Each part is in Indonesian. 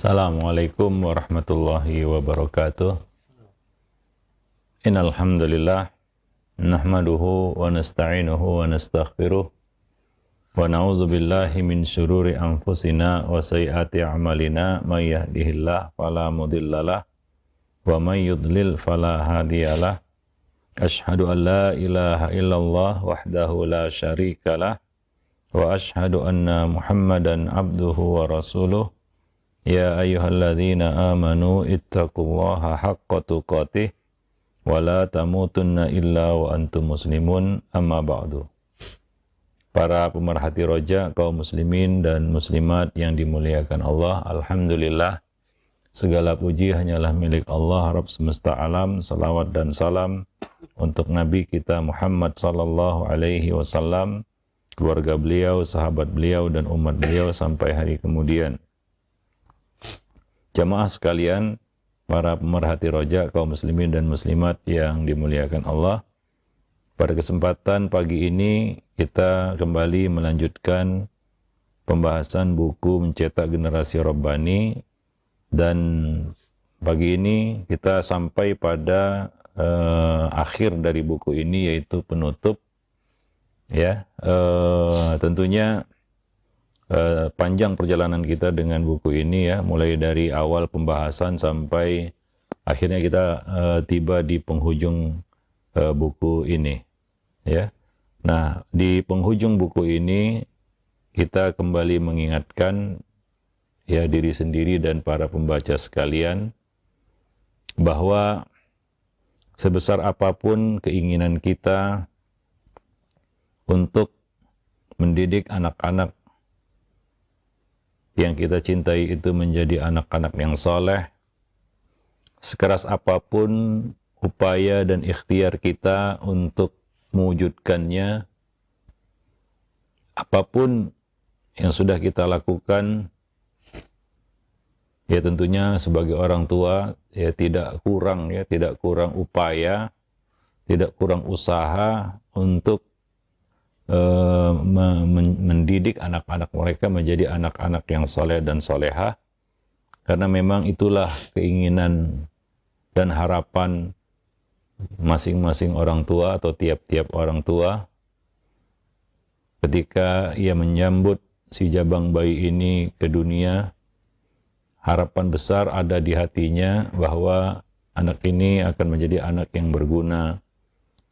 Assalamualaikum warahmatullahi wabarakatuh. Innal hamdalillah nahmaduhu wa nasta'inuhu wa nastaghfiruh wa na'udzu billahi min syururi anfusina wa sayyiati a'malina may yahdihillahu fala mudhillalah wa may yudlil fala hadiyalah. Asyhadu an la ilaha illallah wahdahu la syarikalah wa asyhadu anna Muhammadan abduhu wa rasuluh. Ya ayyuhalladzina amanu ittaqullaha haqqa tuqatih wa la tamutunna illa wa antum muslimun, amma ba'du. Para pemerhati roja, kaum muslimin dan muslimat yang dimuliakan Allah, alhamdulillah segala puji hanyalah milik Allah Rabb semesta alam. Salawat dan salam untuk Nabi kita Muhammad sallallahu alaihi wasallam, keluarga beliau, sahabat beliau dan umat beliau sampai hari kemudian. Jamaah sekalian, para pemerhati roja, kaum muslimin dan muslimat yang dimuliakan Allah, pada kesempatan pagi ini kita kembali melanjutkan pembahasan buku Mencetak Generasi Rabbani, dan pagi ini kita sampai pada akhir dari buku ini, yaitu penutup. Ya, tentunya panjang perjalanan kita dengan buku ini ya, mulai dari awal pembahasan sampai akhirnya kita tiba di penghujung buku ini ya. Nah, di penghujung buku ini kita kembali mengingatkan ya diri sendiri dan para pembaca sekalian bahwa sebesar apapun keinginan kita untuk mendidik anak-anak yang kita cintai itu menjadi anak-anak yang soleh, sekeras apapun upaya dan ikhtiar kita untuk mewujudkannya, apapun yang sudah kita lakukan, ya tentunya sebagai orang tua ya tidak kurang upaya, tidak kurang usaha untuk mendidik anak-anak mereka menjadi anak-anak yang soleh dan solehah, karena memang itulah keinginan dan harapan masing-masing orang tua atau tiap-tiap orang tua ketika ia menyambut si jabang bayi ini ke dunia. Harapan besar ada di hatinya bahwa anak ini akan menjadi anak yang berguna,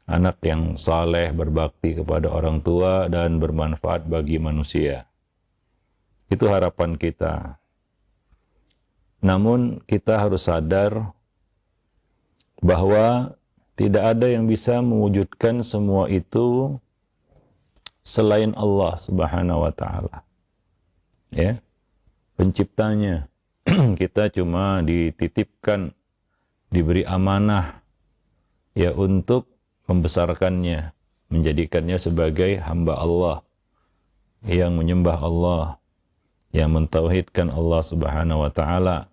anak yang saleh, berbakti kepada orang tua dan bermanfaat bagi manusia. Itu harapan kita. Namun kita harus sadar bahwa tidak ada yang bisa mewujudkan semua itu selain Allah Subhanahu wa taala. Ya. Penciptanya. Kita cuma dititipkan, diberi amanah ya untuk membesarkannya, menjadikannya sebagai hamba Allah yang menyembah Allah, yang mentauhidkan Allah Subhanahu wa taala,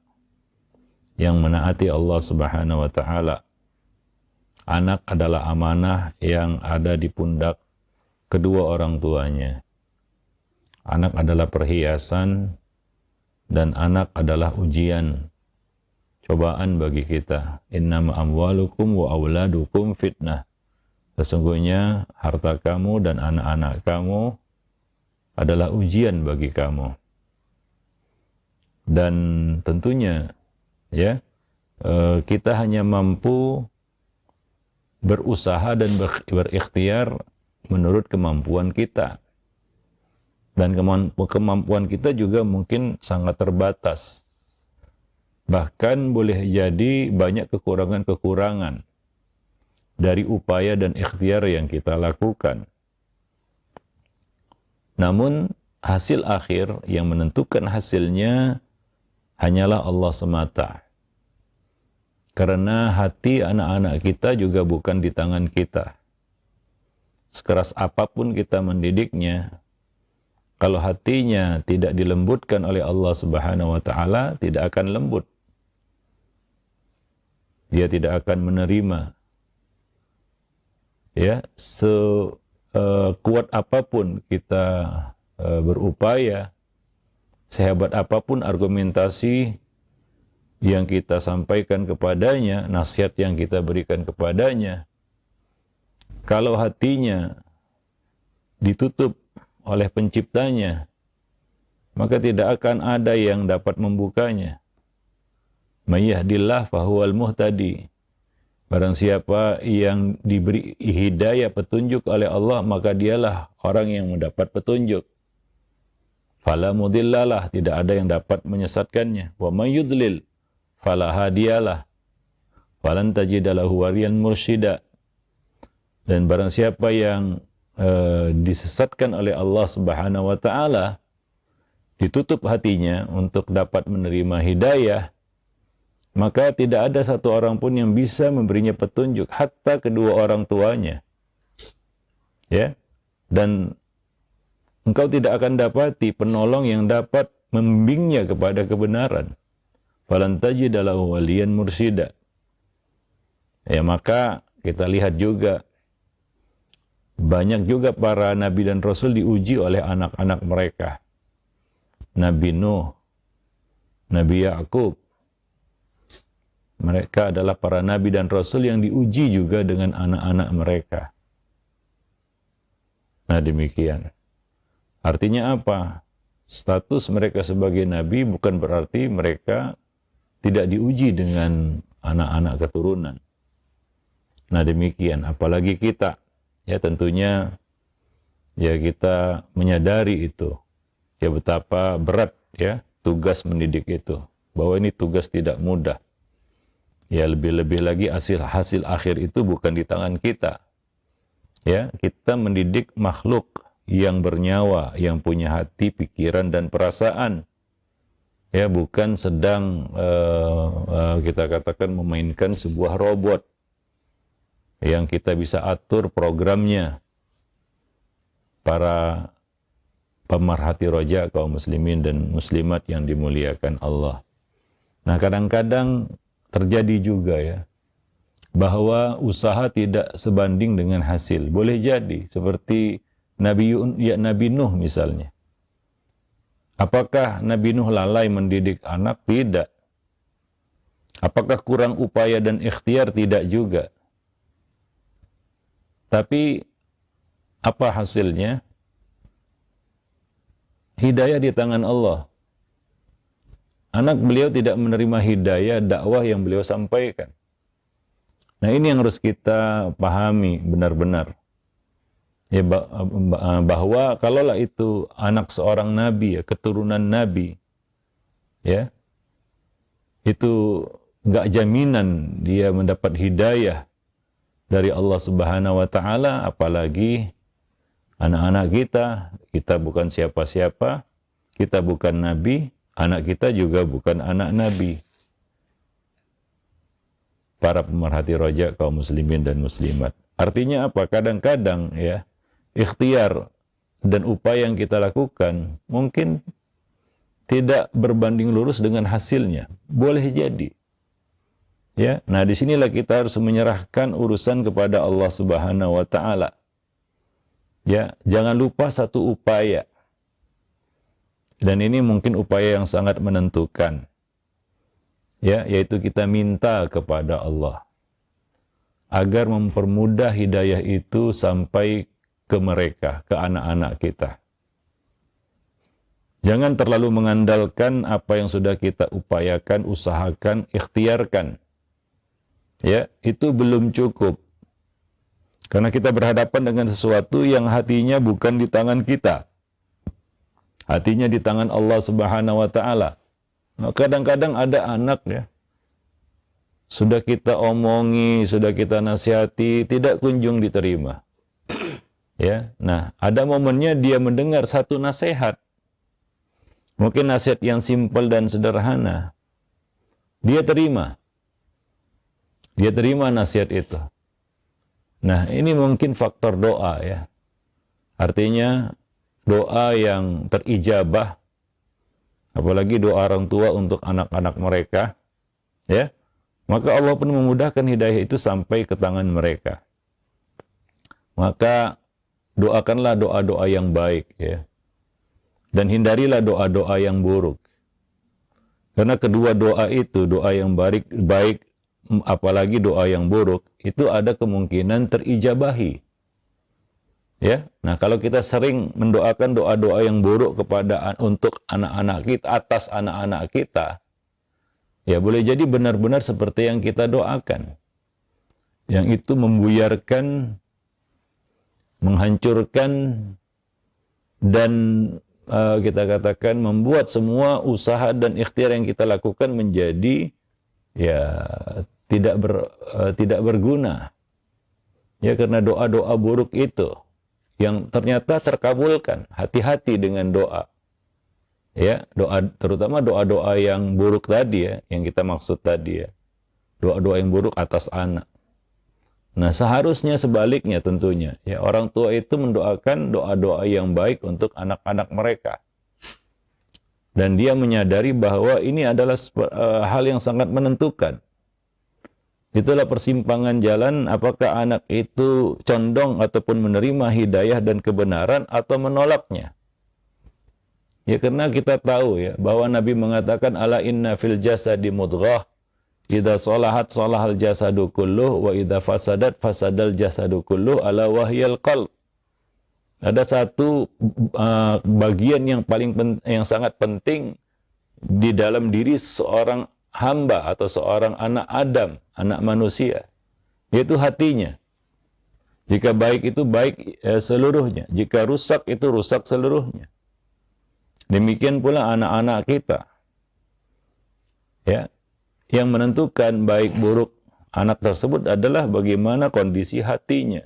yang menaati Allah Subhanahu wa taala. Anak adalah amanah yang ada di pundak kedua orang tuanya. Anak adalah perhiasan dan anak adalah ujian, cobaan bagi kita. Innama amwalukum wa auladukum fitnah. Sesungguhnya harta kamu dan anak-anak kamu adalah ujian bagi kamu. Dan tentunya ya kita hanya mampu berusaha dan berikhtiar menurut kemampuan kita. Dan kemampuan kita juga mungkin sangat terbatas. Bahkan boleh jadi banyak kekurangan-kekurangan dari upaya dan ikhtiar yang kita lakukan. Namun hasil akhir yang menentukan hasilnya hanyalah Allah semata. Karena hati anak-anak kita juga bukan di tangan kita. Sekeras apapun kita mendidiknya, kalau hatinya tidak dilembutkan oleh Allah Subhanahu wa taala, tidak akan lembut. Dia tidak akan menerima. Ya, sekuat apapun kita berupaya, sehebat apapun argumentasi yang kita sampaikan kepadanya, nasihat yang kita berikan kepadanya, kalau hatinya ditutup oleh penciptanya, maka tidak akan ada yang dapat membukanya. May yahdillah fahuwal muhtadi. Barang siapa yang diberi hidayah petunjuk oleh Allah, maka dialah orang yang mendapat petunjuk. Fala mudhillalah, tidak ada yang dapat menyesatkannya. Wa may yudlil fala hadiyalah. Falan tajida lahu waliyan mursyida. Dan barang siapa yang disesatkan oleh Allah Subhanahu wa taala, ditutup hatinya untuk dapat menerima hidayah, maka tidak ada satu orang pun yang bisa memberinya petunjuk, hatta kedua orang tuanya. Ya. Dan engkau tidak akan dapati penolong yang dapat membimbingnya kepada kebenaran. Falan tajida lahu waliyan mursyida. Ya, maka kita lihat juga banyak juga para nabi dan rasul diuji oleh anak-anak mereka. Nabi Nuh, Nabi Yakub, mereka adalah para nabi dan rasul yang diuji juga dengan anak-anak mereka. Nah, demikian. Artinya apa? Status mereka sebagai nabi bukan berarti mereka tidak diuji dengan anak-anak keturunan. Nah, demikian. Apalagi kita. Ya, tentunya ya kita menyadari itu. Ya, betapa berat ya tugas mendidik itu. Bahwa ini tugas tidak mudah. Ya, lebih-lebih lagi hasil akhir itu bukan di tangan kita. Ya, kita mendidik makhluk yang bernyawa, yang punya hati, pikiran dan perasaan. Ya, bukan sedang kita katakan memainkan sebuah robot yang kita bisa atur programnya. Para pemerhati roja kaum muslimin dan muslimat yang dimuliakan Allah. Nah, kadang-kadang terjadi juga ya, bahwa usaha tidak sebanding dengan hasil. Boleh jadi, seperti Nabi Nuh misalnya. Apakah Nabi Nuh lalai mendidik anak? Tidak. Apakah kurang upaya dan ikhtiar? Tidak juga. Tapi apa hasilnya? Hidayah di tangan Allah. Anak beliau tidak menerima hidayah dakwah yang beliau sampaikan. Nah, ini yang harus kita pahami benar-benar. Ya, bahwa kalaulah itu anak seorang nabi, ya, keturunan nabi, ya, itu enggak jaminan dia mendapat hidayah dari Allah Subhanahu wa taala, apalagi anak-anak kita bukan siapa-siapa, kita bukan nabi, anak kita juga bukan anak nabi. Para pemerhati roja kaum muslimin dan muslimat. Artinya apa? Kadang-kadang ya, ikhtiar dan upaya yang kita lakukan mungkin tidak berbanding lurus dengan hasilnya. Boleh jadi. Ya, nah disinilah kita harus menyerahkan urusan kepada Allah Subhanahu wa taala. Ya, jangan lupa satu upaya. Dan ini mungkin upaya yang sangat menentukan. Ya, yaitu kita minta kepada Allah agar mempermudah hidayah itu sampai ke mereka, ke anak-anak kita. Jangan terlalu mengandalkan apa yang sudah kita upayakan, usahakan, ikhtiarkan. Ya, itu belum cukup. Karena kita berhadapan dengan sesuatu yang hatinya bukan di tangan kita. Hatinya di tangan Allah Subhanahu wa taala. Nah, kadang-kadang ada anak ya, sudah kita omongi, sudah kita nasihati, tidak kunjung diterima. Ya, nah, ada momennya dia mendengar satu nasihat. Mungkin nasihat yang simpel dan sederhana. Dia terima. Dia terima nasihat itu. Nah, ini mungkin faktor doa ya. Artinya doa yang terijabah, apalagi doa orang tua untuk anak-anak mereka, ya. Maka Allah pun memudahkan hidayah itu sampai ke tangan mereka. Maka doakanlah doa-doa yang baik ya. Dan hindarilah doa-doa yang buruk. Karena kedua doa itu, doa yang baik apalagi doa yang buruk, itu ada kemungkinan terijabahi. Ya, nah kalau kita sering mendoakan doa-doa yang buruk untuk anak-anak kita, atas anak-anak kita, ya boleh jadi benar-benar seperti yang kita doakan. Yang itu membuyarkan, menghancurkan, dan kita katakan membuat semua usaha dan ikhtiar yang kita lakukan menjadi ya tidak berguna. Ya, karena doa-doa buruk itu yang ternyata terkabulkan. Hati-hati dengan doa. Ya, terutama doa-doa yang buruk tadi ya, yang kita maksud tadi ya. Doa-doa yang buruk atas anak. Nah, seharusnya sebaliknya tentunya. Ya, orang tua itu mendoakan doa-doa yang baik untuk anak-anak mereka. Dan dia menyadari bahwa ini adalah hal yang sangat menentukan. Itulah persimpangan jalan, apakah anak itu condong ataupun menerima hidayah dan kebenaran atau menolaknya. Ya, karena kita tahu ya bahwa Nabi mengatakan ala inna fil jasadi mudghah idza salahat salahal jasadu kulluh wa idza fasadat fasadal jasadu kulluh ala wahyal qalb. Ada satu bagian yang sangat penting di dalam diri seorang hamba atau seorang anak Adam, anak manusia, yaitu hatinya. Jika baik itu baik seluruhnya, jika rusak itu rusak seluruhnya. Demikian pula anak-anak kita. Ya, yang menentukan baik buruk anak tersebut adalah bagaimana kondisi hatinya.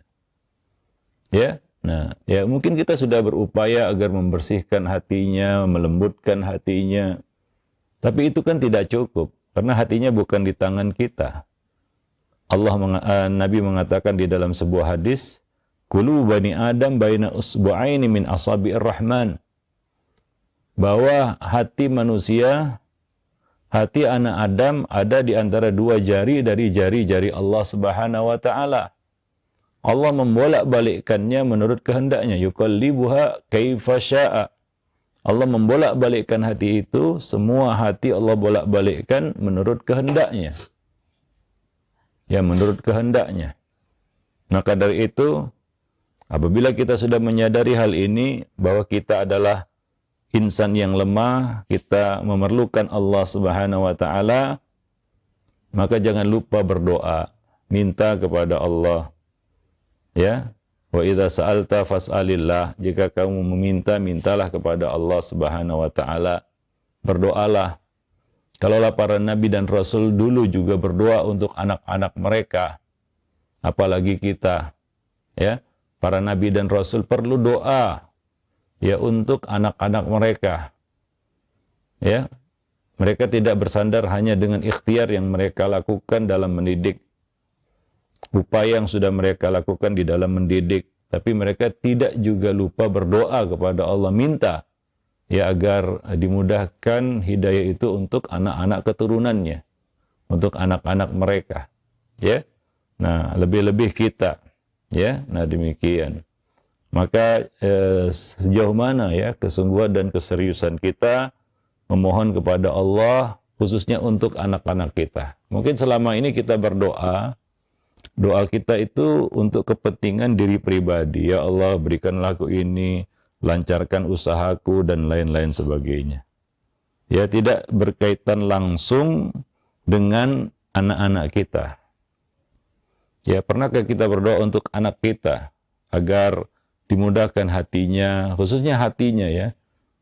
Ya, nah, ya mungkin kita sudah berupaya agar membersihkan hatinya, melembutkan hatinya. Tapi itu kan tidak cukup, karena hatinya bukan di tangan kita. Nabi mengatakan di dalam sebuah hadis, "Qulubu bani Adam baina usbu'aini min asabi'ir rahman." Bahwa hati manusia, hati anak Adam ada di antara dua jari dari jari-jari Allah Subhanahu wa taala. Allah membolak-balikkannya menurut kehendaknya, yuqallibuha kaifa syaa. Allah membolak-balikkan hati itu, semua hati Allah bolak-balikkan menurut kehendaknya. Ya, menurut kehendaknya. Maka dari itu, apabila kita sudah menyadari hal ini, bahwa kita adalah insan yang lemah, kita memerlukan Allah Subhanahu wa taala, maka jangan lupa berdoa, minta kepada Allah. Ya, wa idza sa'alta fas'alillah. Jika kamu meminta, mintalah kepada Allah Subhanahu wa taala. Berdoalah. Kalaulah para nabi dan rasul dulu juga berdoa untuk anak-anak mereka, apalagi kita. Ya, para nabi dan rasul perlu doa ya untuk anak-anak mereka. Ya. Mereka tidak bersandar hanya dengan ikhtiar yang mereka lakukan dalam mendidik, upaya yang sudah mereka lakukan di dalam mendidik, tapi mereka tidak juga lupa berdoa kepada Allah, minta ya agar dimudahkan hidayah itu untuk anak-anak keturunannya, untuk anak-anak mereka. Ya. Nah, lebih-lebih kita. Ya. Nah, demikian. Maka sejauh mana ya kesungguhan dan keseriusan kita memohon kepada Allah khususnya untuk anak-anak kita. Mungkin selama ini kita berdoa, doa kita itu untuk kepentingan diri pribadi. Ya Allah, berikanlah aku ini, lancarkan usahaku, dan lain-lain sebagainya. Ya, tidak berkaitan langsung dengan anak-anak kita. Ya, pernahkah kita berdoa untuk anak kita agar dimudahkan hatinya, khususnya hatinya ya,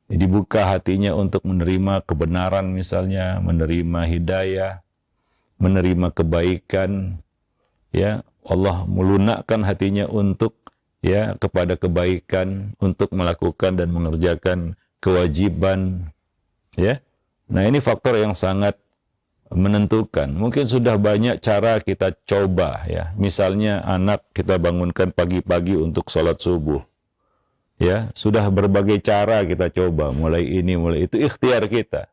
dibuka hatinya untuk menerima kebenaran misalnya, menerima hidayah, menerima kebaikan. Ya, Allah melunakkan hatinya untuk ya kepada kebaikan, untuk melakukan dan mengerjakan kewajiban. Ya, nah ini faktor yang sangat menentukan. Mungkin sudah banyak cara kita coba ya. Misalnya anak kita bangunkan pagi-pagi untuk sholat subuh. Ya, sudah berbagai cara kita coba, mulai ini, mulai itu, ikhtiar kita.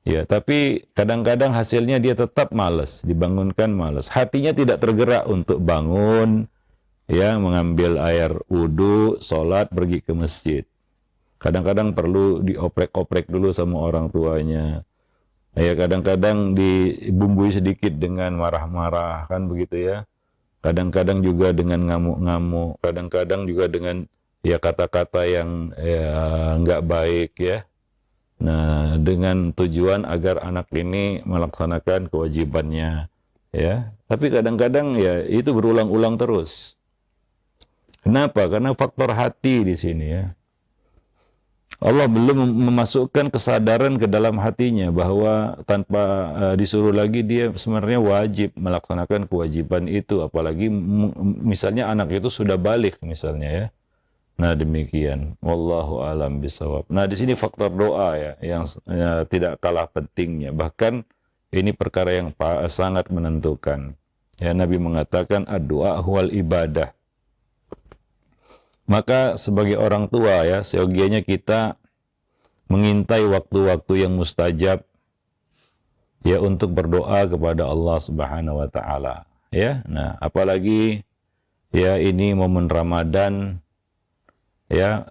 Ya, tapi kadang-kadang hasilnya dia tetap malas, dibangunkan malas. Hatinya tidak tergerak untuk bangun, ya, mengambil air wudu, sholat, pergi ke masjid. Kadang-kadang perlu dioprek-oprek dulu sama orang tuanya. Ya kadang-kadang dibumbui sedikit dengan marah-marah kan begitu ya. Kadang-kadang juga dengan ngamuk-ngamuk, kadang-kadang juga dengan ya kata-kata yang ya nggak baik ya. Nah, dengan tujuan agar anak ini melaksanakan kewajibannya ya. Tapi kadang-kadang ya itu berulang-ulang terus. Kenapa? Karena faktor hati di sini ya. Allah belum memasukkan kesadaran ke dalam hatinya bahwa tanpa disuruh lagi dia sebenarnya wajib melaksanakan kewajiban itu, apalagi misalnya anak itu sudah balik misalnya ya. Nah demikian, wallahu alam bisawab. Nah di sini faktor doa ya yang ya, tidak kalah pentingnya, bahkan ini perkara yang sangat menentukan. Ya Nabi mengatakan ad-du'a huwal ibadah. Maka sebagai orang tua ya, seyogianya kita mengintai waktu-waktu yang mustajab ya untuk berdoa kepada Allah Subhanahu wa taala ya. Nah, apalagi ya ini momen Ramadan ya,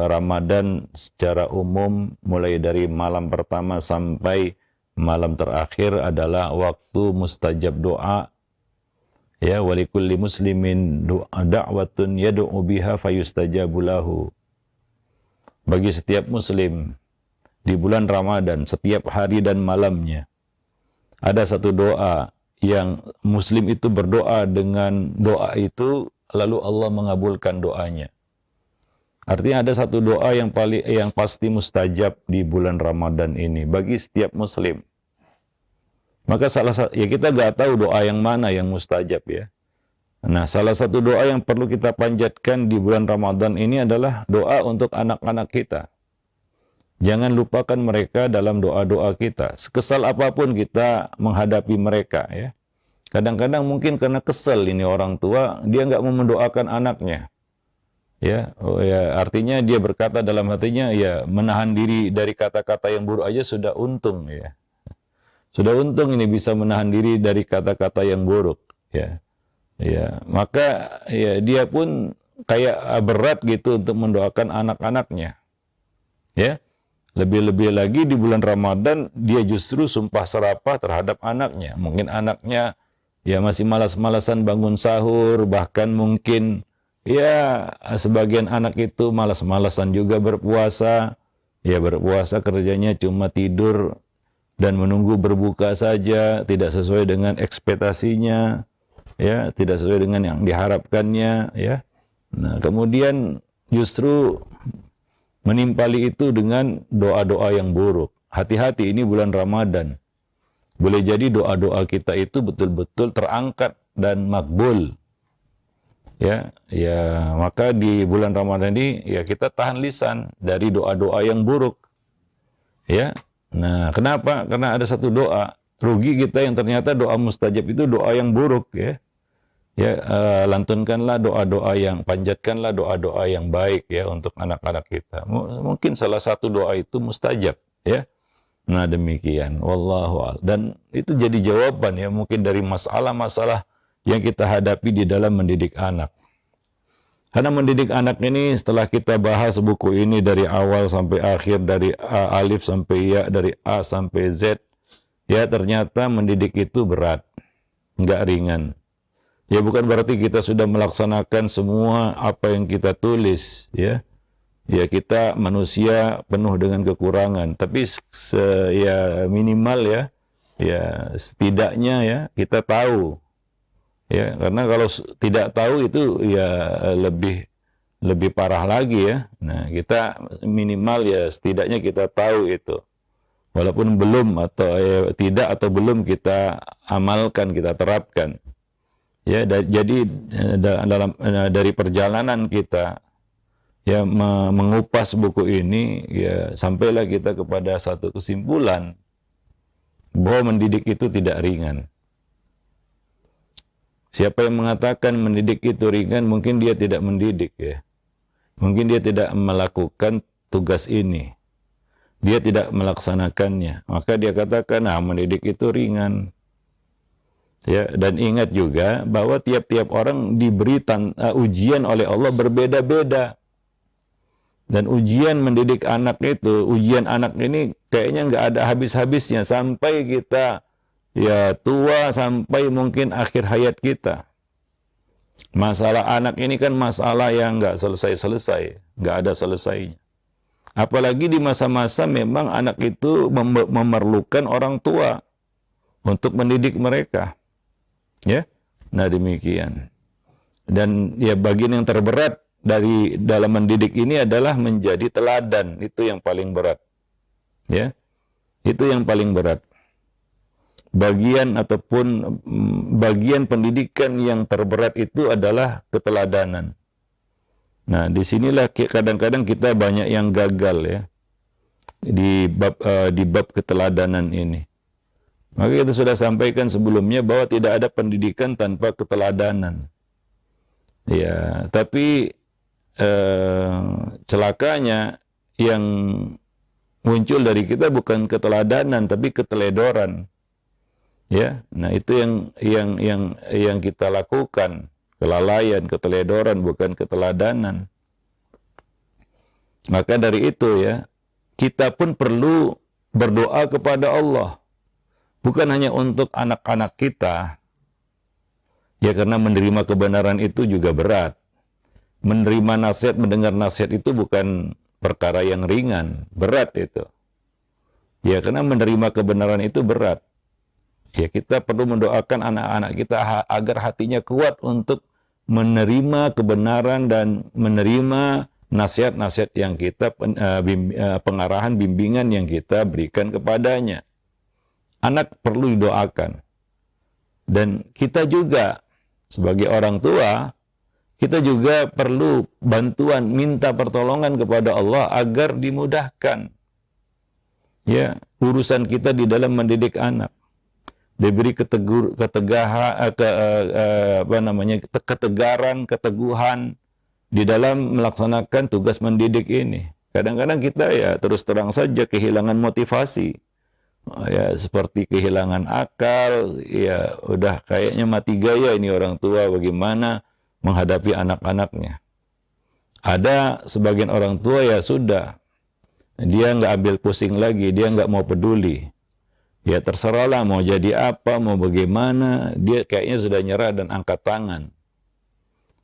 Ramadan secara umum mulai dari malam pertama sampai malam terakhir adalah waktu mustajab doa. Ya, walikulli muslimin da'watun yad'u biha fayustajabu lahu. Bagi setiap muslim di bulan Ramadan, setiap hari dan malamnya ada satu doa yang muslim itu berdoa, dengan doa itu lalu Allah mengabulkan doanya. Artinya ada satu doa yang pasti mustajab di bulan Ramadan ini bagi setiap muslim. Maka ya kita nggak tahu doa yang mana yang mustajab ya. Nah, salah satu doa yang perlu kita panjatkan di bulan Ramadan ini adalah doa untuk anak-anak kita. Jangan lupakan mereka dalam doa-doa kita. Sekesal apapun kita menghadapi mereka ya. Kadang-kadang mungkin karena kesel ini orang tua, dia nggak mau mendoakan anaknya. Ya, artinya dia berkata dalam hatinya ya menahan diri dari kata-kata yang buruk aja sudah untung ya. Sudah untung ini bisa menahan diri dari kata-kata yang buruk ya. Ya, maka ya dia pun kayak berat gitu untuk mendoakan anak-anaknya. Ya. Lebih-lebih lagi di bulan Ramadan dia justru sumpah serapah terhadap anaknya. Mungkin anaknya ya masih malas-malasan bangun sahur, bahkan mungkin ya sebagian anak itu malas-malasan juga berpuasa. Ya berpuasa kerjanya cuma tidur dan menunggu berbuka saja, tidak sesuai dengan ekspektasinya, ya, tidak sesuai dengan yang diharapkannya, ya. Nah, kemudian justru menimpali itu dengan doa-doa yang buruk. Hati-hati, ini bulan Ramadan. Boleh jadi doa-doa kita itu betul-betul terangkat dan makbul. Ya, maka di bulan Ramadan ini ya kita tahan lisan dari doa-doa yang buruk. Ya. Nah, kenapa? Karena ada satu doa. Rugi kita yang ternyata doa mustajab itu doa yang buruk ya. Ya, lantunkanlah doa-doa yang, panjatkanlah doa-doa yang baik ya untuk anak-anak kita. Mungkin salah satu doa itu mustajab ya. Nah, demikian. Wallahu a'lam. Dan itu jadi jawaban ya mungkin dari masalah-masalah yang kita hadapi di dalam mendidik anak. Karena mendidik anak ini setelah kita bahas buku ini dari awal sampai akhir, dari alif sampai ya, dari A sampai Z, ya ternyata mendidik itu berat, nggak ringan. Ya bukan berarti kita sudah melaksanakan semua apa yang kita tulis, ya. Ya kita manusia penuh dengan kekurangan, tapi ya minimal ya setidaknya ya kita tahu. Ya, karena kalau tidak tahu itu ya lebih parah lagi ya. Nah, kita minimal ya setidaknya kita tahu itu. Walaupun belum atau tidak atau belum kita amalkan, kita terapkan. Ya, jadi dari perjalanan kita ya mengupas buku ini ya sampailah kita kepada satu kesimpulan bahwa mendidik itu tidak ringan. Siapa yang mengatakan mendidik itu ringan, mungkin dia tidak mendidik ya. Mungkin dia tidak melakukan tugas ini. Dia tidak melaksanakannya. Maka dia katakan, mendidik itu ringan. Ya, dan ingat juga bahwa tiap-tiap orang diberi ujian oleh Allah berbeda-beda. Dan ujian mendidik anak itu, ujian anak ini kayaknya nggak ada habis-habisnya sampai kita ya tua, sampai mungkin akhir hayat kita. Masalah anak ini kan masalah yang nggak selesai-selesai, nggak ada selesainya. Apalagi di masa-masa memang anak itu memerlukan orang tua untuk mendidik mereka. Ya, nah demikian. Dan ya bagian yang terberat dari dalam mendidik ini adalah menjadi teladan. Itu yang paling berat. Ya, itu yang paling berat. Bagian ataupun bagian pendidikan yang terberat itu adalah keteladanan. Nah, disinilah kadang-kadang kita banyak yang gagal ya di bab keteladanan ini. Maka kita sudah sampaikan sebelumnya bahwa tidak ada pendidikan tanpa keteladanan. Ya, tapi celakanya yang muncul dari kita bukan keteladanan tapi keteledoran. Ya, nah itu yang kita lakukan, kelalaian, keteledoran, bukan keteladanan. Maka dari itu ya, kita pun perlu berdoa kepada Allah, bukan hanya untuk anak-anak kita, ya karena menerima kebenaran itu juga berat. Menerima nasihat, mendengar nasihat itu bukan perkara yang ringan, berat itu. Ya karena menerima kebenaran itu berat. Ya kita perlu mendoakan anak-anak kita agar hatinya kuat untuk menerima kebenaran dan menerima nasihat-nasihat yang kita, pengarahan, bimbingan yang kita berikan kepadanya. Anak perlu didoakan. Dan kita juga sebagai orang tua, kita juga perlu bantuan, minta pertolongan kepada Allah agar dimudahkan ya urusan kita di dalam mendidik anak. Diberi ketegaran, keteguhan di dalam melaksanakan tugas mendidik ini. Kadang-kadang kita ya terus terang saja kehilangan motivasi. Ya seperti kehilangan akal, ya udah kayaknya mati gaya ini orang tua bagaimana menghadapi anak-anaknya. Ada sebagian orang tua ya sudah, dia nggak ambil pusing lagi, dia nggak mau peduli. Ya terserahlah mau jadi apa, mau bagaimana, dia kayaknya sudah nyerah dan angkat tangan.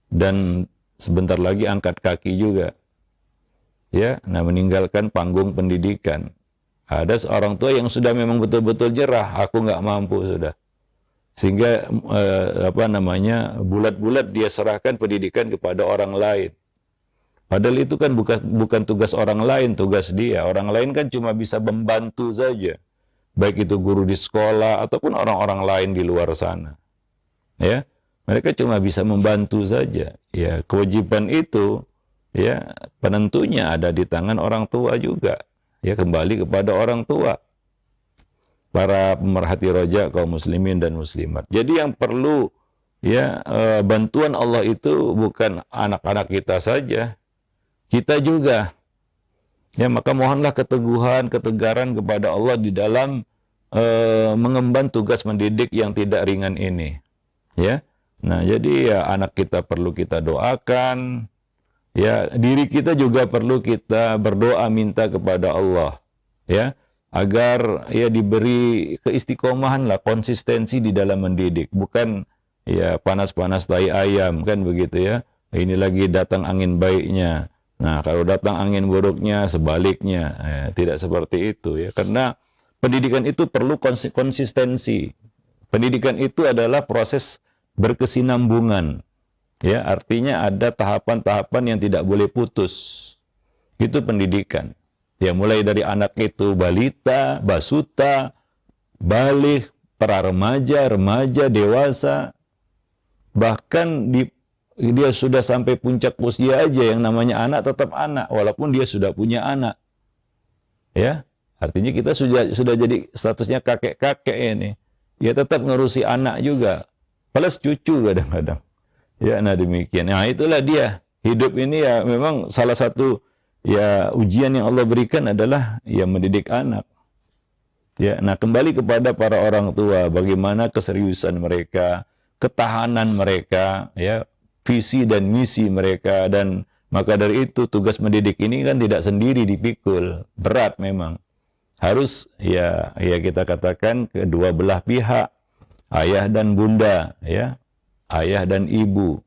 Dan sebentar lagi angkat kaki juga. Ya, nah meninggalkan panggung pendidikan. Ada seorang tua yang sudah memang betul-betul nyerah, aku nggak mampu sudah. Sehingga bulat-bulat dia serahkan pendidikan kepada orang lain. Padahal itu kan bukan tugas orang lain, tugas dia. Orang lain kan cuma bisa membantu saja. Baik itu guru di sekolah ataupun orang-orang lain di luar sana. Ya, mereka cuma bisa membantu saja. Ya, kewajiban itu ya penentunya ada di tangan orang tua juga. Ya, kembali kepada orang tua. Para pemerhati roja kaum muslimin dan muslimat. Jadi yang perlu ya bantuan Allah itu bukan anak-anak kita saja. Kita juga. Ya, maka mohonlah keteguhan, ketegaran kepada Allah di dalam mengemban tugas mendidik yang tidak ringan ini. Ya. Nah, jadi ya anak kita perlu kita doakan. Ya, diri kita juga perlu kita berdoa minta kepada Allah. Ya, agar ya diberi keistiqomahan lah, konsistensi di dalam mendidik, bukan ya panas-panas tai ayam kan begitu ya. Ini lagi datang angin baiknya. Nah, kalau datang angin buruknya sebaliknya, tidak seperti itu ya. Karena pendidikan itu perlu konsistensi. Pendidikan itu adalah proses berkesinambungan. Ya, artinya ada tahapan-tahapan yang tidak boleh putus. Itu pendidikan. Ya, mulai dari anak itu balita, basuta, baligh, para remaja, dewasa, bahkan dia sudah sampai puncak usia aja yang namanya anak tetap anak walaupun dia sudah punya anak. Ya, artinya kita sudah jadi statusnya kakek-kakek ini. Ya tetap ngurusi anak juga, plus cucu kadang-kadang. Ya, nah demikian. Nah, itulah dia. Hidup ini ya memang salah satu ya ujian yang Allah berikan adalah ya mendidik anak. Ya, nah kembali kepada para orang tua, bagaimana keseriusan mereka, ketahanan mereka, ya, visi dan misi mereka, dan Maka dari itu tugas mendidik ini kan tidak sendiri dipikul, berat memang. Harus ya kita katakan kedua belah pihak, ayah dan bunda, ya, ayah dan ibu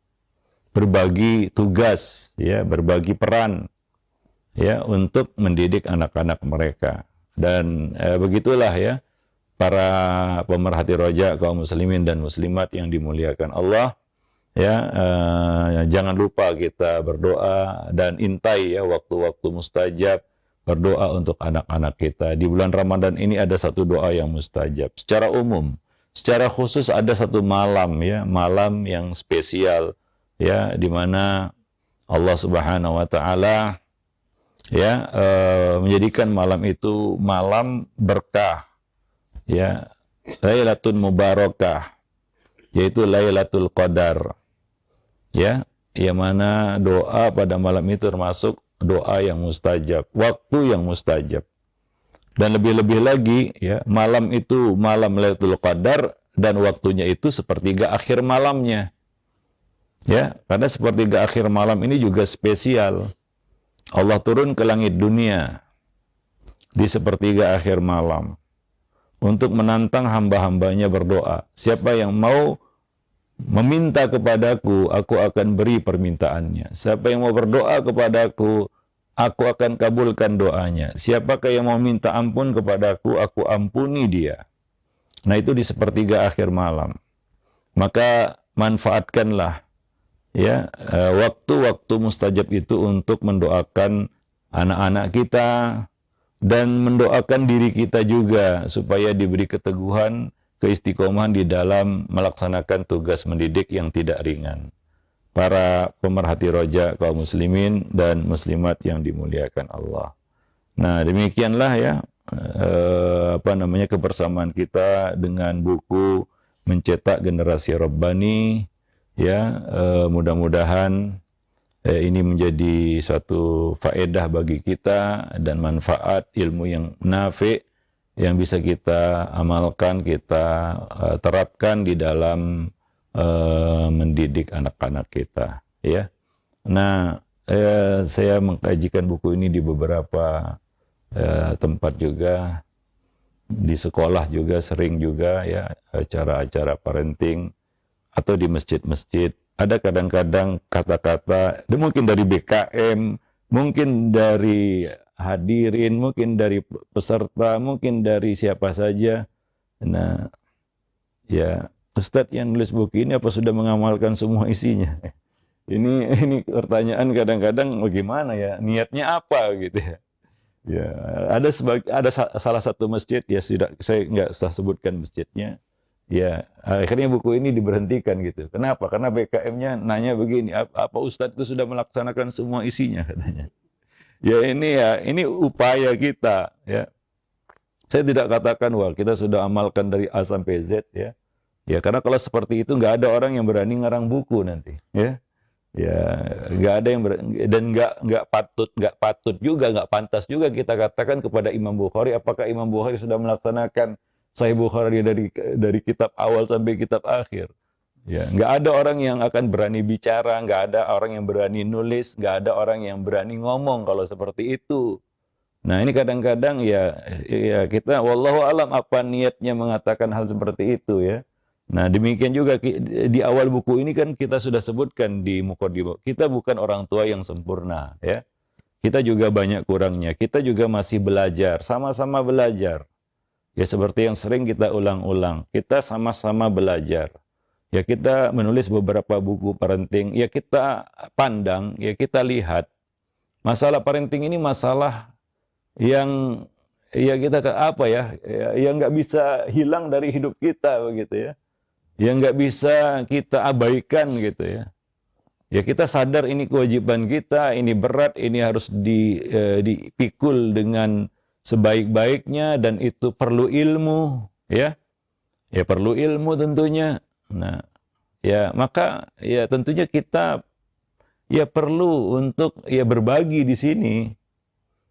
berbagi tugas, ya, berbagi peran, ya, untuk mendidik anak-anak mereka. Dan begitulah ya para pemerhati roja kaum muslimin dan muslimat yang dimuliakan Allah. Ya, jangan lupa kita berdoa dan intai ya waktu-waktu mustajab, berdoa untuk anak-anak kita. Di bulan Ramadan ini ada satu doa yang mustajab secara umum. Secara khusus ada satu malam ya, malam yang spesial ya, di mana Allah Subhanahu wa taala ya menjadikan malam itu malam berkah ya, Lailatul Mubarakah, yaitu Lailatul Qadar. Ya, yang mana doa pada malam itu termasuk doa yang mustajab, waktu yang mustajab. Dan lebih-lebih lagi ya, malam itu malam Lailatul Qadar dan waktunya itu sepertiga akhir malamnya. Ya, karena sepertiga akhir malam ini juga spesial. Allah turun ke langit dunia di sepertiga akhir malam untuk menantang hamba-hambanya berdoa. Siapa yang mau meminta kepadaku, aku akan beri permintaannya. Siapa yang mau berdoa kepadaku, aku akan kabulkan doanya. Siapakah yang mau minta ampun kepadaku, aku ampuni dia. Nah, itu di sepertiga akhir malam. Maka manfaatkanlah ya waktu-waktu mustajab itu untuk mendoakan anak-anak kita dan mendoakan diri kita juga supaya diberi keteguhan, keistiqomahan di dalam melaksanakan tugas mendidik yang tidak ringan. Para pemerhati roja kaum muslimin dan muslimat yang dimuliakan Allah. Nah, demikianlah ya kebersamaan kita dengan buku Mencetak Generasi Rabbani ya, mudah-mudahan ini menjadi suatu faedah bagi kita dan manfaat ilmu yang nafi' yang bisa kita amalkan, kita terapkan di dalam mendidik anak-anak kita. Ya, nah saya mengkajikan buku ini di beberapa tempat juga, di sekolah juga sering juga ya acara-acara parenting atau di masjid-masjid. Ada kadang-kadang kata-kata, mungkin dari BKM, mungkin dari hadirin, mungkin dari peserta, mungkin dari siapa saja. Nah, ya Ustadz yang nulis buku ini apa sudah mengamalkan semua isinya? Ini pertanyaan kadang-kadang bagaimana ya, niatnya apa gitu ya? Ya, ada salah satu masjid ya, saya nggak usah sebutkan masjidnya. Ya, akhirnya buku ini diberhentikan gitu. Kenapa? Karena BKM-nya nanya begini, apa Ustadz itu sudah melaksanakan semua isinya katanya. Ya ini upaya kita ya. Saya tidak katakan wah kita sudah amalkan dari A sampai Z ya. Ya karena kalau seperti itu nggak ada orang yang berani ngarang buku nanti ya. Ya nggak ada yang dan nggak patut juga, nggak pantas juga kita katakan kepada Imam Bukhari apakah Imam Bukhari sudah melaksanakan Sahih Bukhari dari kitab awal sampai kitab akhir. Ya, nggak ada orang yang akan berani bicara, nggak ada orang yang berani nulis, nggak ada orang yang berani ngomong kalau seperti itu. Nah ini kadang-kadang ya kita wallahu alam apa niatnya mengatakan hal seperti itu ya. Nah demikian juga di awal buku ini kan kita sudah sebutkan di mukadimah, kita bukan orang tua yang sempurna ya. Kita juga banyak kurangnya, kita juga masih belajar, sama-sama belajar. Ya seperti yang sering kita ulang-ulang, kita sama-sama belajar. Ya kita menulis beberapa buku parenting, ya kita pandang, ya kita lihat. Masalah parenting ini masalah yang ya kita apa ya, yang nggak bisa hilang dari hidup kita begitu ya. Yang nggak bisa kita abaikan gitu ya. Ya kita sadar ini kewajiban kita, ini berat, ini harus dipikul dengan sebaik-baiknya dan itu perlu ilmu ya. Ya perlu ilmu tentunya. Nah, ya maka ya tentunya kita ya perlu untuk ya berbagi di sini.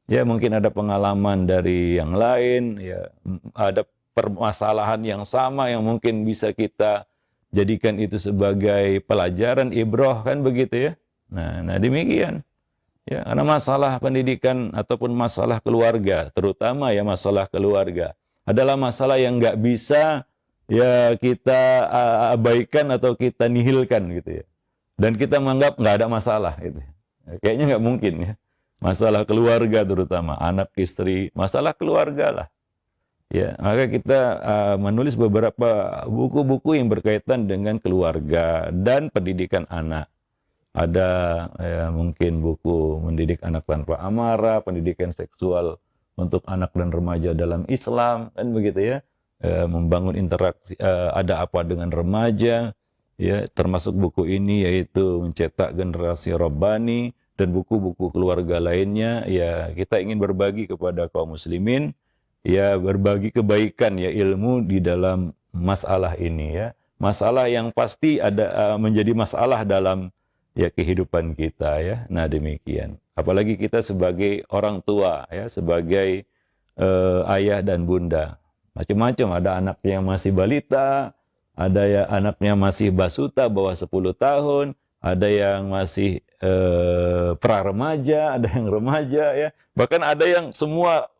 Ya mungkin ada pengalaman dari yang lain, ya ada permasalahan yang sama yang mungkin bisa kita jadikan itu sebagai pelajaran ibrah kan begitu ya. Nah demikian. Ya, karena masalah pendidikan ataupun masalah keluarga, terutama ya masalah keluarga, adalah masalah yang nggak bisa ya kita abaikan atau kita nihilkan gitu ya. Dan kita menganggap nggak ada masalah gitu. Kayaknya nggak mungkin ya. Masalah keluarga terutama, anak, istri, masalah keluarga lah. Ya, maka kita menulis beberapa buku-buku yang berkaitan dengan keluarga dan pendidikan anak. Ada ya, mungkin buku mendidik anak tanpa amarah, pendidikan seksual untuk anak dan remaja dalam Islam, kan begitu ya. Membangun interaksi ada apa dengan remaja, ya, termasuk buku ini yaitu mencetak generasi Rabbani dan buku-buku keluarga lainnya. Ya, kita ingin berbagi kepada kaum muslimin, ya, berbagi kebaikan ya, ilmu di dalam masalah ini ya. Masalah yang pasti ada menjadi masalah dalam ya kehidupan kita ya. Nah, demikian. Apalagi kita sebagai orang tua ya, sebagai ayah dan bunda. Macam-macam, ada anak yang masih balita, ada ya anaknya masih basuta bawah 10 tahun, ada yang masih pra remaja, ada yang remaja ya. Bahkan ada yang semua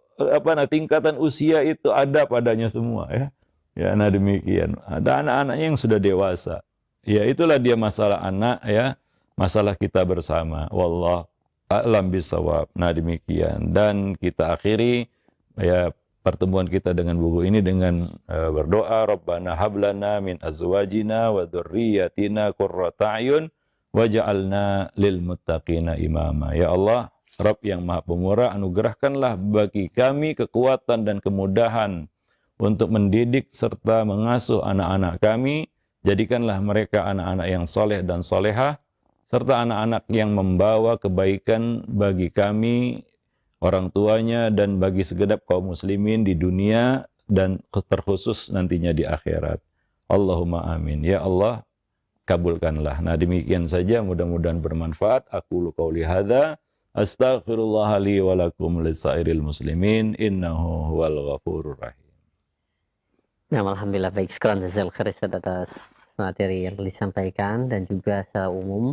tingkatan usia itu ada padanya semua ya. Ya, nah demikian. Ada anak-anaknya yang sudah dewasa. Ya, itulah dia masalah anak ya, masalah kita bersama. Wallah a'lam bisawab. Nah, demikian. Dan kita akhiri ya pertemuan kita dengan buku ini dengan berdoa, Rabbana hablana min azwajina wa dzurriyyatina qurrata a'yun waj'alna lil muttaqina imama. Ya Allah, Rabb yang Maha Pemurah, anugerahkanlah bagi kami kekuatan dan kemudahan untuk mendidik serta mengasuh anak-anak kami. Jadikanlah mereka anak-anak yang soleh dan solehah, serta anak-anak yang membawa kebaikan bagi kami, orang tuanya, dan bagi segenap kaum muslimin di dunia dan terkhusus nantinya di akhirat. Allahumma amin. Ya Allah, kabulkanlah. Nah, demikian saja, mudah-mudahan bermanfaat. Aqulu qauli hadza, astaghfirullah li wa lakum lisairil muslimin, innahu huwal ghafurur rahim. Nah, alhamdulillah, baik, sekian jazakallahu khair Ustaz atas materi yang disampaikan, dan juga secara umum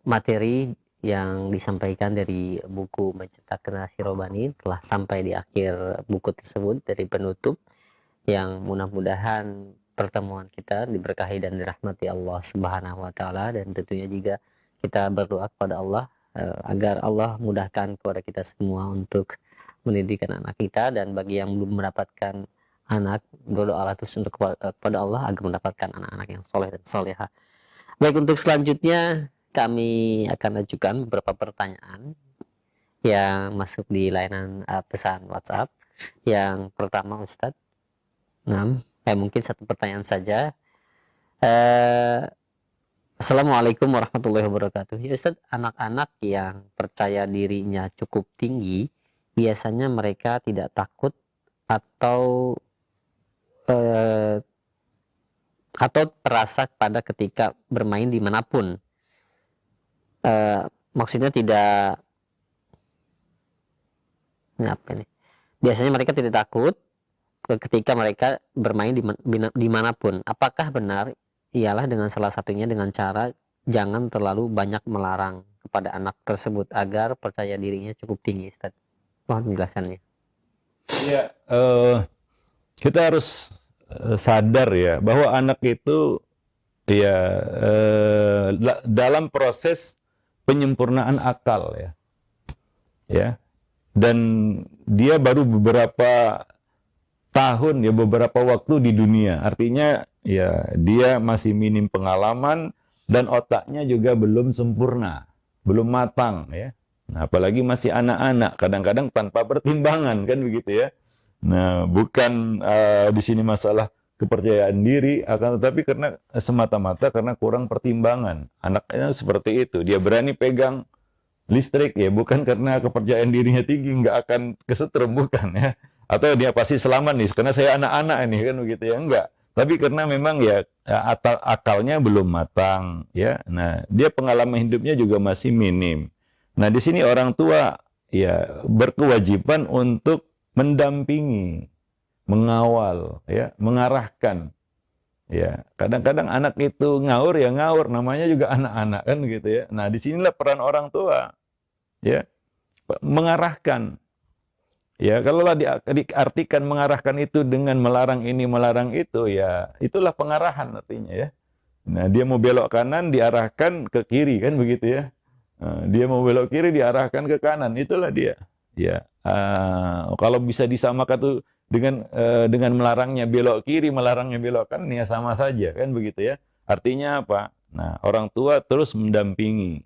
materi yang disampaikan dari buku Mencetak Generasi Rabbani telah sampai di akhir buku tersebut dari penutup, yang mudah-mudahan pertemuan kita diberkahi dan dirahmati Allah Subhanahu wa taala, dan tentunya juga kita berdoa kepada Allah agar Allah mudahkan kepada kita semua untuk mendidik anak kita, dan bagi yang belum mendapatkan anak, berdoalah terus untuk kepada Allah agar mendapatkan anak-anak yang soleh dan soleha. Baik, untuk selanjutnya kami akan ajukan beberapa pertanyaan yang masuk di layanan pesan WhatsApp. Yang pertama, Ustadz, mungkin satu pertanyaan saja. Assalamualaikum warahmatullahi wabarakatuh. Ya Ustadz, anak-anak yang percaya dirinya cukup tinggi, biasanya mereka tidak takut atau terasa pada ketika bermain dimanapun. Maksudnya tidak, apa ini? Biasanya mereka tidak takut ketika mereka bermain dimanapun. Apakah benar ialah dengan salah satunya dengan cara jangan terlalu banyak melarang kepada anak tersebut agar percaya dirinya cukup tinggi, Ustaz? Mohon penjelasannya. Ya, kita harus sadar ya bahwa anak itu ya dalam proses penyempurnaan akal ya, dan dia baru beberapa tahun ya, beberapa waktu di dunia, artinya ya dia masih minim pengalaman dan otaknya juga belum sempurna, belum matang ya. Nah, apalagi masih anak-anak, kadang-kadang tanpa pertimbangan, kan begitu ya. Nah, bukan di sini masalah kepercayaan diri, akan tetapi karena semata-mata karena kurang pertimbangan. Anaknya seperti itu, dia berani pegang listrik ya, bukan karena kepercayaan dirinya tinggi, nggak akan kesetrum, bukan ya. Atau dia pasti selamat nih, karena saya anak-anak ini, kan begitu ya, enggak. Tapi karena memang ya akalnya belum matang ya. Nah, dia pengalaman hidupnya juga masih minim. Nah, di sini orang tua ya berkewajiban untuk mendampingi, mengawal, ya, mengarahkan. Ya, kadang-kadang anak itu ngawur ya ngawur, namanya juga anak-anak, kan gitu ya. Nah, disinilah peran orang tua. ya, mengarahkan. Ya, kalaulah diartikan mengarahkan itu dengan melarang ini, melarang itu, ya itulah pengarahan artinya ya. Nah, dia mau belok kanan diarahkan ke kiri kan begitu ya. Dia mau belok kiri diarahkan ke kanan, itulah dia. Ya, kalau bisa disamakan tuh dengan melarangnya belok kiri, melarangnya belok kanan, ya sama saja kan begitu ya. Artinya apa? Nah, orang tua terus mendampingi,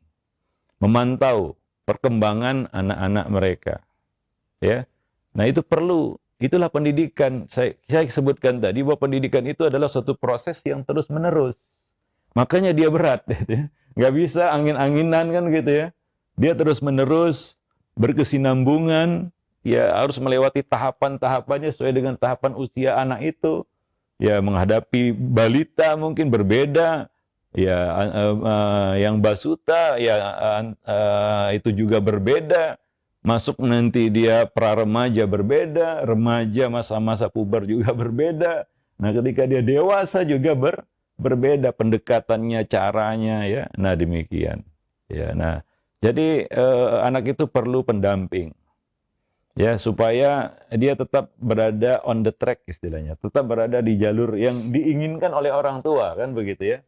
memantau perkembangan anak-anak mereka. Ya. Nah, itu perlu. Itulah pendidikan. Saya sebutkan tadi bahwa pendidikan itu adalah suatu proses yang terus-menerus. Makanya dia berat. Gitu ya. Nggak bisa angin-anginan kan gitu ya. Dia terus-menerus berkesinambungan. Ya harus melewati tahapan-tahapannya sesuai dengan tahapan usia anak itu. Ya menghadapi balita mungkin berbeda. Ya yang basuta ya itu juga berbeda. Masuk nanti dia pra-remaja berbeda, remaja masa-masa puber juga berbeda. Nah, ketika dia dewasa juga berbeda pendekatannya, caranya ya. Nah, demikian. Ya, nah, jadi anak itu perlu pendamping. Ya, supaya dia tetap berada on the track istilahnya, tetap berada di jalur yang diinginkan oleh orang tua kan begitu ya.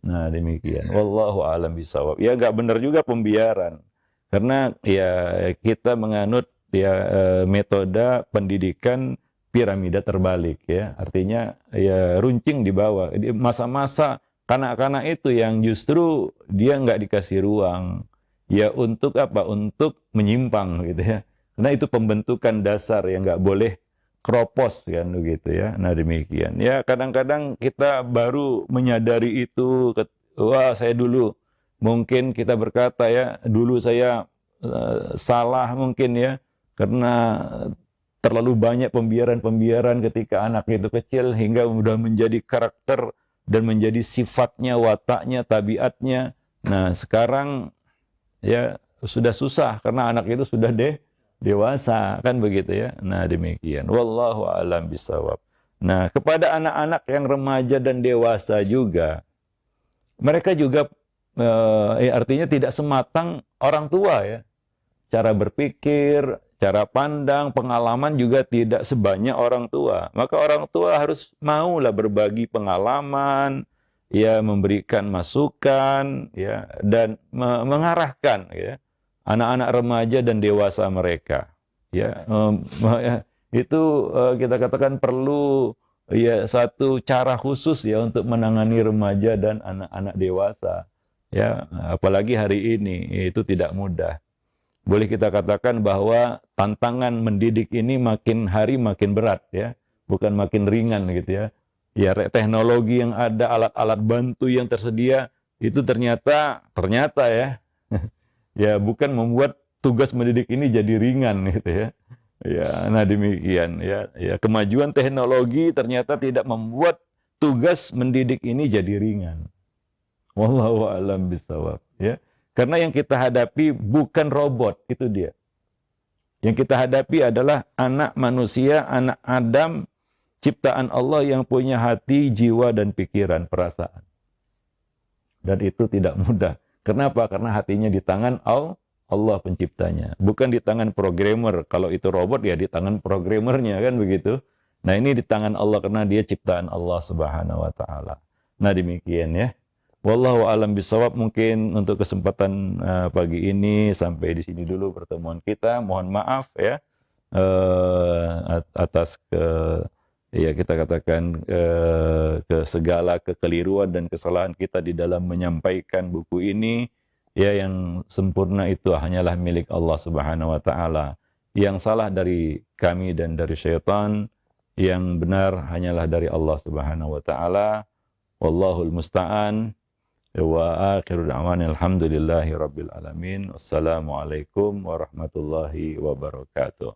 Nah, demikian. Wallahu a'lam bishawab. Ya, enggak benar juga pembiaran. Karena ya kita menganut ya metode pendidikan piramida terbalik ya. Artinya ya runcing di bawah. Masa-masa kanak-kanak itu yang justru dia nggak dikasih ruang ya untuk apa? Untuk menyimpang gitu ya. Karena itu pembentukan dasar yang nggak boleh kropos kan begitu ya. Nah, demikian. Ya kadang-kadang kita baru menyadari itu, wah saya dulu mungkin kita berkata ya, dulu saya salah mungkin ya, karena terlalu banyak pembiaran-pembiaran ketika anak itu kecil hingga sudah menjadi karakter dan menjadi sifatnya, wataknya, tabiatnya. Nah sekarang ya sudah susah karena anak itu sudah dewasa kan begitu ya. Nah demikian. Wallahu a'lam bishawab. Nah kepada anak-anak yang remaja dan dewasa juga, mereka juga artinya tidak sematang orang tua ya. Cara berpikir, cara pandang, pengalaman juga tidak sebanyak orang tua. Maka orang tua harus maulah berbagi pengalaman, ya memberikan masukan, ya dan mengarahkan ya anak-anak remaja dan dewasa mereka. Ya, itu kita katakan perlu ya satu cara khusus ya untuk menangani remaja dan anak-anak dewasa. Ya, apalagi hari ini itu tidak mudah. Boleh kita katakan bahwa tantangan mendidik ini makin hari makin berat ya, bukan makin ringan gitu ya. Ya teknologi yang ada, alat-alat bantu yang tersedia itu ternyata ya, ya bukan membuat tugas mendidik ini jadi ringan gitu ya. Ya, nah demikian ya. Ya kemajuan teknologi ternyata tidak membuat tugas mendidik ini jadi ringan. Wallahu a'lam bishawab ya. Karena yang kita hadapi bukan robot, itu dia. Yang kita hadapi adalah anak manusia, anak Adam, ciptaan Allah yang punya hati, jiwa dan pikiran, perasaan. Dan itu tidak mudah. Kenapa? Karena hatinya di tangan Allah penciptanya, bukan di tangan programmer. Kalau itu robot ya di tangan programmernya kan begitu. Nah, ini di tangan Allah karena dia ciptaan Allah Subhanahu wa taala. Nah, demikian ya. Wallahu a'lam bishawab. Mungkin untuk kesempatan pagi ini sampai di sini dulu pertemuan kita. Mohon maaf ya atas ya kita katakan ke segala kekeliruan dan kesalahan kita di dalam menyampaikan buku ini. Ya, yang sempurna itu hanyalah milik Allah Subhanahu wa taala. Yang salah dari kami dan dari syaitan, yang benar hanyalah dari Allah Subhanahu wa taala. Wallahul musta'an. Wa akhiru da'wana alhamdulillahi rabbil alamin. Wassalamualaikum warahmatullahi wabarakatuh.